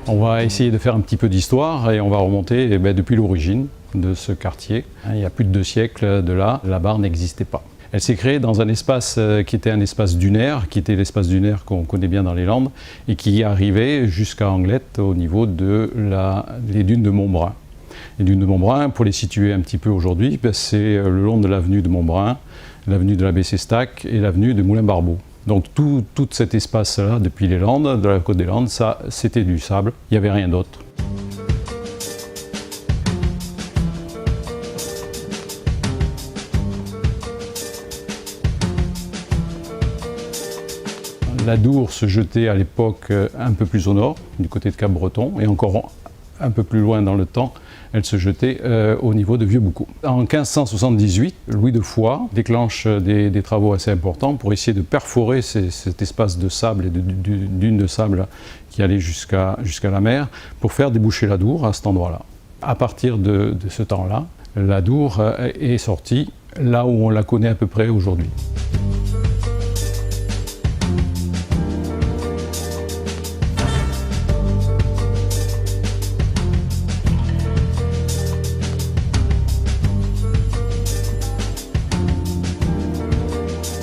On va essayer de faire un petit peu d'histoire et on va remonter depuis l'origine de ce quartier. Il y a plus de 2 siècles de là, la Barre n'existait pas. Elle s'est créée dans un espace qui était un espace dunaire, qui était l'espace dunaire qu'on connaît bien dans les Landes, et qui arrivait jusqu'à Anglette au niveau des dunes de Montbrun. Les dunes de Montbrun, pour les situer un petit peu aujourd'hui, c'est le long de l'avenue de Montbrun, l'avenue de l'abbé Sestac et l'avenue de Moulin-Barbeau. Donc tout cet espace-là, depuis les Landes, de la côte des Landes, ça c'était du sable, il n'y avait rien d'autre. La Dour se jetait à l'époque un peu plus au nord, du côté de Cap-Breton, et encore un peu plus loin dans le temps, elle se jetait au niveau de Vieux-Boucau. En 1578, Louis de Foix déclenche des travaux assez importants pour essayer de perforer cet espace de sable et de dunes de sable qui allait jusqu'à la mer pour faire déboucher la Dour à cet endroit-là. À partir de ce temps-là, la Dour est sortie là où on la connaît à peu près aujourd'hui.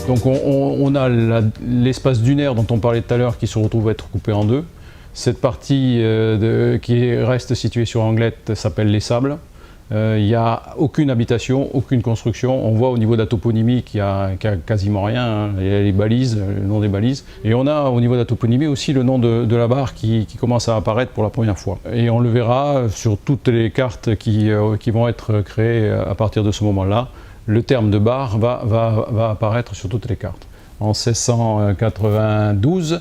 Donc on a l'espace dunaire dont on parlait tout à l'heure qui se retrouve être coupé en deux. Cette partie qui reste située sur Anglette s'appelle les Sables. Il n'y a aucune habitation, aucune construction. On voit au niveau de la toponymie qu'il n'y a quasiment rien. Hein. Il y a les balises, le nom des balises. Et on a au niveau de la toponymie aussi le nom de la Barre qui commence à apparaître pour la première fois. Et on le verra sur toutes les cartes qui vont être créées à partir de ce moment-là. Le terme de Barre va apparaître sur toutes les cartes. En 1692,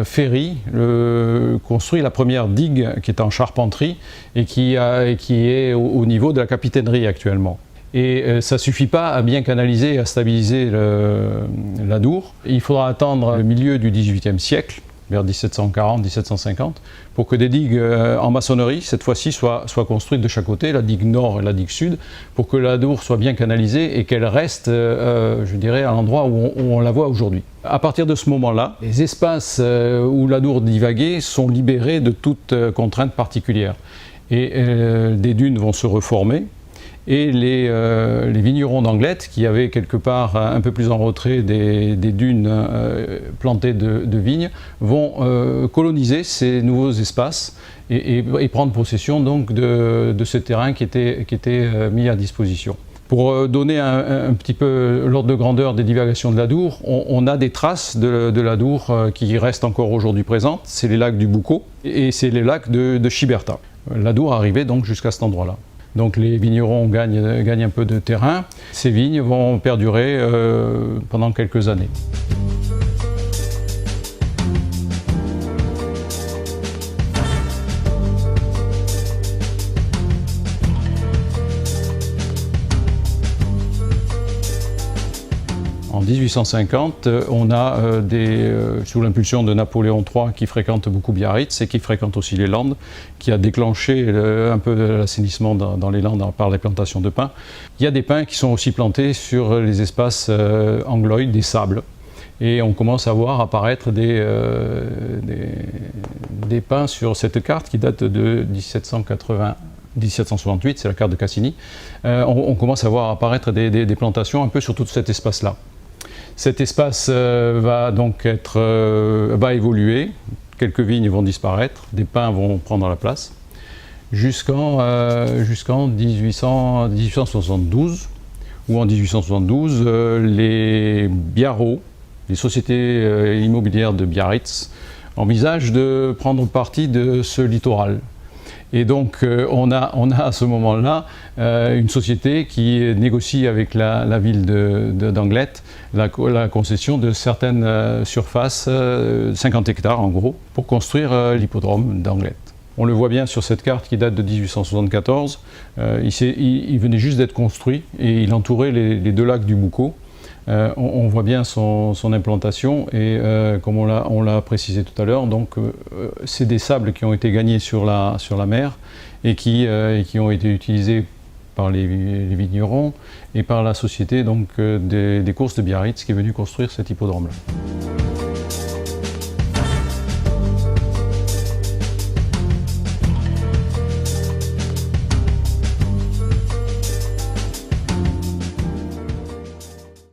Ferry construit la première digue qui est en charpenterie et qui est au niveau de la capitainerie actuellement. Et ça ne suffit pas à bien canaliser et à stabiliser la Dour. Il faudra attendre le milieu du XVIIIe siècle, vers 1740-1750, pour que des digues en maçonnerie, cette fois-ci, soient construites de chaque côté, la digue nord et la digue sud, pour que la Dour soit bien canalisée et qu'elle reste, je dirais, à l'endroit où on la voit aujourd'hui. À partir de ce moment-là, les espaces où la Dour divaguait sont libérés de toute contrainte particulière. Et des dunes vont se reformer. Et les vignerons d'Anglette, qui avaient quelque part un peu plus en retrait des dunes plantées de vignes, vont coloniser ces nouveaux espaces et prendre possession donc de ce terrain qui était mis à disposition. Pour donner un petit peu l'ordre de grandeur des divagations de la Dour, on a des traces de la Dour qui restent encore aujourd'hui présentes. C'est les lacs du Boucau et c'est les lacs de Chiberta. La Dour arrivait donc jusqu'à cet endroit-là. Donc les vignerons gagnent un peu de terrain. Ces vignes vont perdurer pendant quelques années. En 1850, on a sous l'impulsion de Napoléon III qui fréquente beaucoup Biarritz et qui fréquente aussi les Landes, qui a déclenché un peu de l'assainissement dans les Landes par les plantations de pins. Il y a des pins qui sont aussi plantés sur les espaces angloïdes, des sables. Et on commence à voir apparaître des pins sur cette carte qui date de 1768, c'est la carte de Cassini. On commence à voir apparaître des plantations un peu sur tout cet espace-là. Cet espace va donc va évoluer, quelques vignes vont disparaître, des pins vont prendre la place, jusqu'en 1872, où en 1872, les Biarrot, les sociétés immobilières de Biarritz, envisagent de prendre parti de ce littoral. Et donc on a à ce moment-là une société qui négocie avec la ville d'Anglette la concession de certaines surfaces, 50 hectares en gros, pour construire l'hippodrome d'Anglette. On le voit bien sur cette carte qui date de 1874, il venait juste d'être construit et il entourait les deux lacs du Boucau. On voit bien son implantation et comme on l'a précisé tout à l'heure, donc c'est des sables qui ont été gagnés sur la mer et qui ont été utilisés par les vignerons et par la société donc, des courses de Biarritz qui est venue construire cet hippodrome-là.